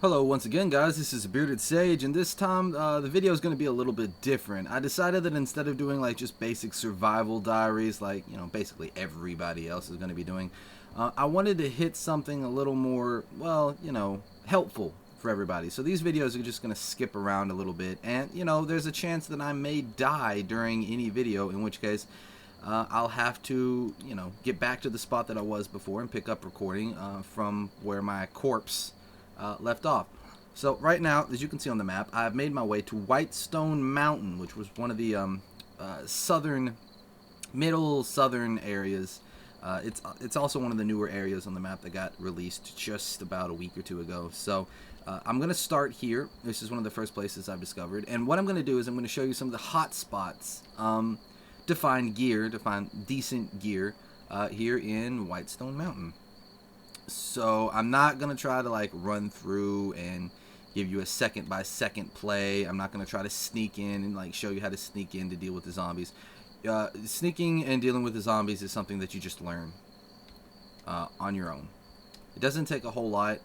Hello once again, guys. This is ABeardedSage, and this time the video is going to be a little bit different. I decided that instead of doing like just basic survival diaries like, basically everybody else is going to be doing, I wanted to hit something a little more, well, helpful for everybody. So these videos are just going to skip around a little bit, and, there's a chance that I may die during any video, in which case I'll have to, get back to the spot that I was before and pick up recording from where my corpse left off. So right now, as you can see on the map, I've made my way to Whitestone Mountain, which was one of the middle southern areas. It's also one of the newer areas on the map that got released just about a week or two ago. So I'm going to start here. This is one of the first places I've discovered. And what I'm going to do is I'm going to show you some of the hotspots to find gear, to find decent gear here in Whitestone Mountain. So I'm not going to try to like run through and give you a second by second play. I'm not going to try to sneak in and like show you how to sneak in to deal with the zombies. Sneaking and dealing with the zombies is something that you just learn on your own. It doesn't take a whole lot.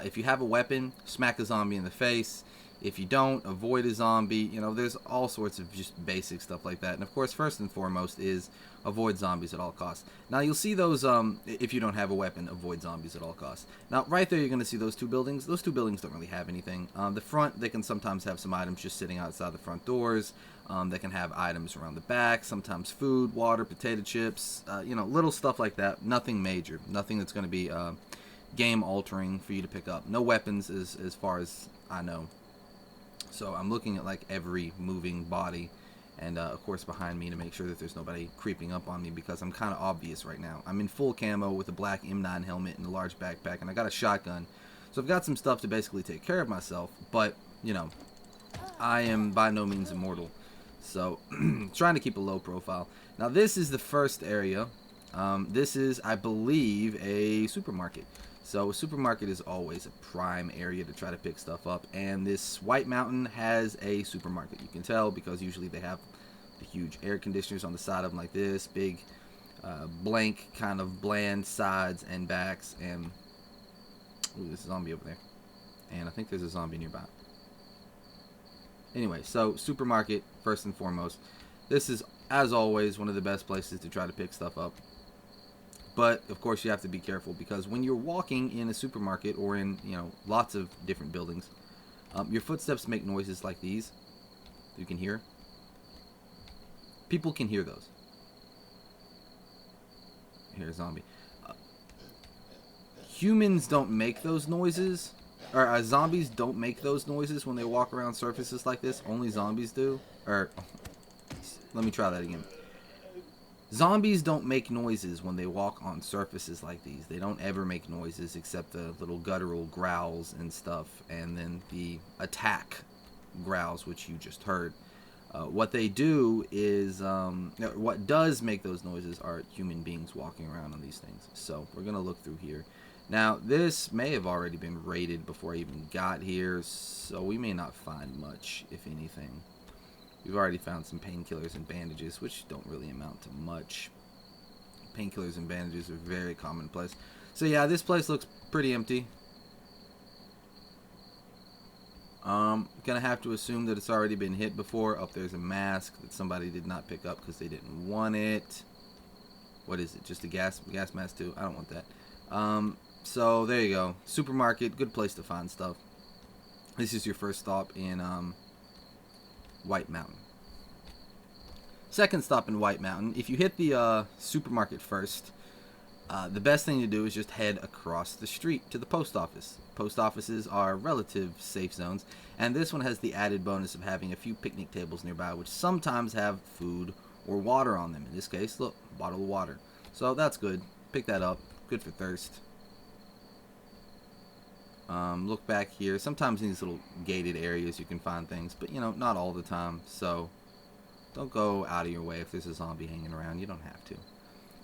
If you have a weapon, smack a zombie in the face. If you don't, avoid a zombie. There's all sorts of just basic stuff like that. And of course, first and foremost is avoid zombies at all costs. Now you'll see those, if you don't have a weapon, avoid zombies at all costs. Now right there you're going to see those two buildings. Those two buildings don't really have anything. The front, they can sometimes have some items just sitting outside the front doors. They can have items around the back, sometimes food, water, potato chips, little stuff like that. Nothing major. Nothing that's going to be game altering for you to pick up. No weapons as far as I know. So I'm looking at like every moving body and of course behind me to make sure that there's nobody creeping up on me, because I'm kind of obvious right now. I'm in full camo with a black M9 helmet and a large backpack, and I got a shotgun. So I've got some stuff to basically take care of myself, but I am by no means immortal. So trying to keep a low profile. Now this is the first area. This is, I believe, a supermarket. So a supermarket is always a prime area to try to pick stuff up, and this White Mountain has a supermarket. You can tell because usually they have the huge air conditioners on the side of them like this, big blank kind of bland sides and backs, and ooh, there's a zombie over there, and I think there's a zombie nearby. Anyway, so supermarket first and foremost. This is, as always, one of the best places to try to pick stuff up. But of course you have to be careful, because when you're walking in a supermarket or in lots of different buildings, your footsteps make noises like these. You can hear. People can hear those. Here's a zombie. Humans don't make those noises, or zombies don't make those noises when they walk around surfaces like this. Only zombies do. Or let me try that again. Zombies don't make noises when they walk on surfaces like these. They don't ever make noises except the little guttural growls and stuff, and then the attack growls, which you just heard. What they do is, what does make those noises are human beings walking around on these things. So we're going to look through here. Now, this may have already been raided before I even got here, so we may not find much, if anything. We've already found some painkillers and bandages, which don't really amount to much. Painkillers and bandages are very commonplace. So yeah, this place looks pretty empty. Gonna have to assume that it's already been hit before. Oh, there's a mask that somebody did not pick up because they didn't want it. What is it? Just a gas mask too? I don't want that. So there you go. Supermarket, good place to find stuff. This is your first stop in White Mountain. Second stop in White Mountain. If you hit the supermarket first, the best thing to do is just head across the street to the post office. Post offices are relative safe zones, and this one has the added bonus of having a few picnic tables nearby, which sometimes have food or water on them. In this case, look, bottle of water. So that's good. Pick that up. Good for thirst. Look back here. Sometimes in these little gated areas you can find things, but not all the time. So don't go out of your way if there's a zombie hanging around. You don't have to.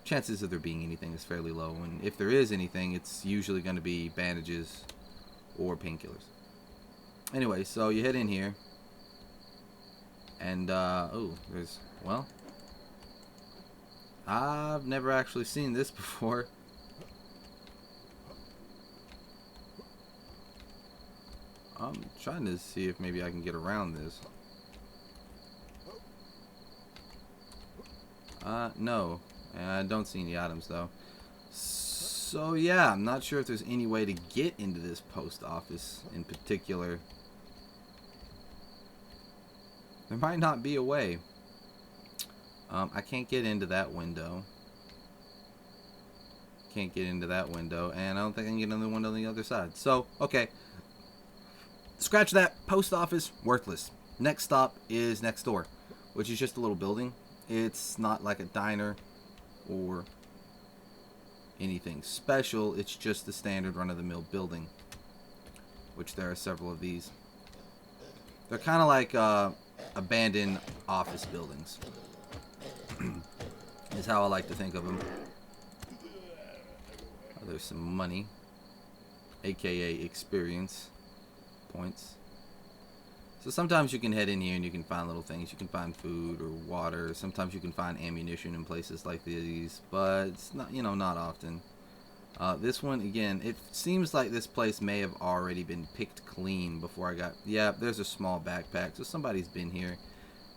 Chances of there being anything is fairly low, and if there is anything, it's usually going to be bandages or painkillers. Anyway, so you head in here, and oh, there's, well, I've never actually seen this before. I'm trying to see if maybe I can get around this. No. I don't see any items, though. So, yeah, I'm not sure if there's any way to get into this post office in particular. There might not be a way. I can't get into that window. Can't get into that window, and I don't think I can get into the window on the other side. So, okay. Scratch that. Post office, worthless. Next stop is next door, which is just a little building. It's not like a diner or anything special. It's just the standard run-of-the-mill building, which there are several of these. They're kind of like abandoned office buildings is how I like to think of them. Oh, there's some money, aka experience points. So sometimes you can head in here and you can find little things. You can find food or water. Sometimes you can find ammunition in places like these, but it's not, you know, not often. This one, again, it seems like this place may have already been picked clean before I got... Yeah, there's a small backpack, so somebody's been here.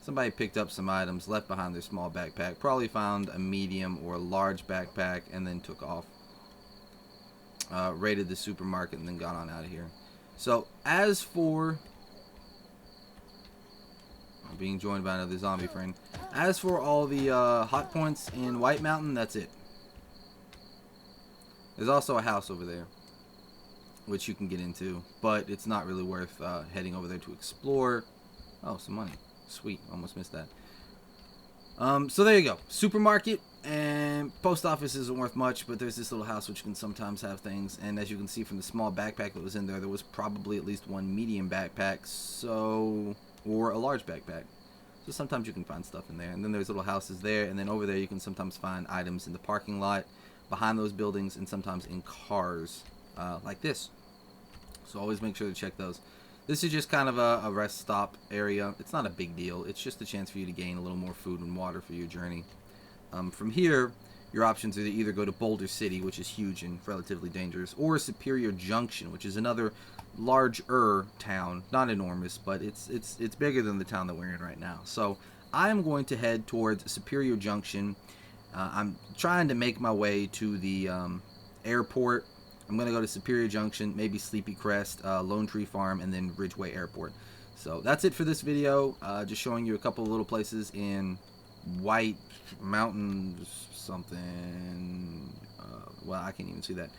Somebody picked up some items, left behind their small backpack, probably found a medium or a large backpack, and then took off. Raided the supermarket and then got on out of here. So, as for... I'm being joined by another zombie friend. As for all the hot points in White Mountain, that's it. There's also a house over there, which you can get into, but it's not really worth heading over there to explore. Oh, some money. Sweet. Almost missed that. So there you go. Supermarket and post office isn't worth much, but there's this little house which can sometimes have things. And as you can see from the small backpack that was in there, there was probably at least one medium backpack, or a large backpack. So sometimes you can find stuff in there. And then there's little houses there, and then over there you can sometimes find items in the parking lot, behind those buildings, and sometimes in cars like this. So always make sure to check those. This is just kind of a rest stop area. It's not a big deal. It's just a chance for you to gain a little more food and water for your journey. From here, your options are to either go to Boulder City, which is huge and relatively dangerous, or Superior Junction, which is another larger town. Not enormous, but it's bigger than the town that we're in right now. So I'm going to head towards Superior Junction. I'm trying to make my way to the airport. I'm going to go to Superior Junction, maybe Sleepy Crest, Lone Tree Farm, and then Ridgeway Airport. So that's it for this video. Just showing you a couple of little places in White Mountain something. Well, I can't even see that.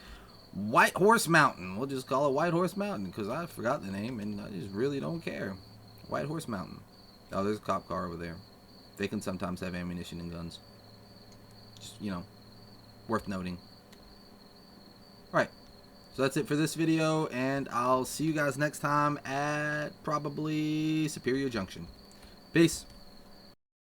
White Horse Mountain. We'll just call it White Horse Mountain because I forgot the name and I just really don't care. White Horse Mountain. Oh, there's a cop car over there. They can sometimes have ammunition and guns. Just, you know, worth noting. Alright, so that's it for this video, and I'll see you guys next time at probably Superior Junction. Peace.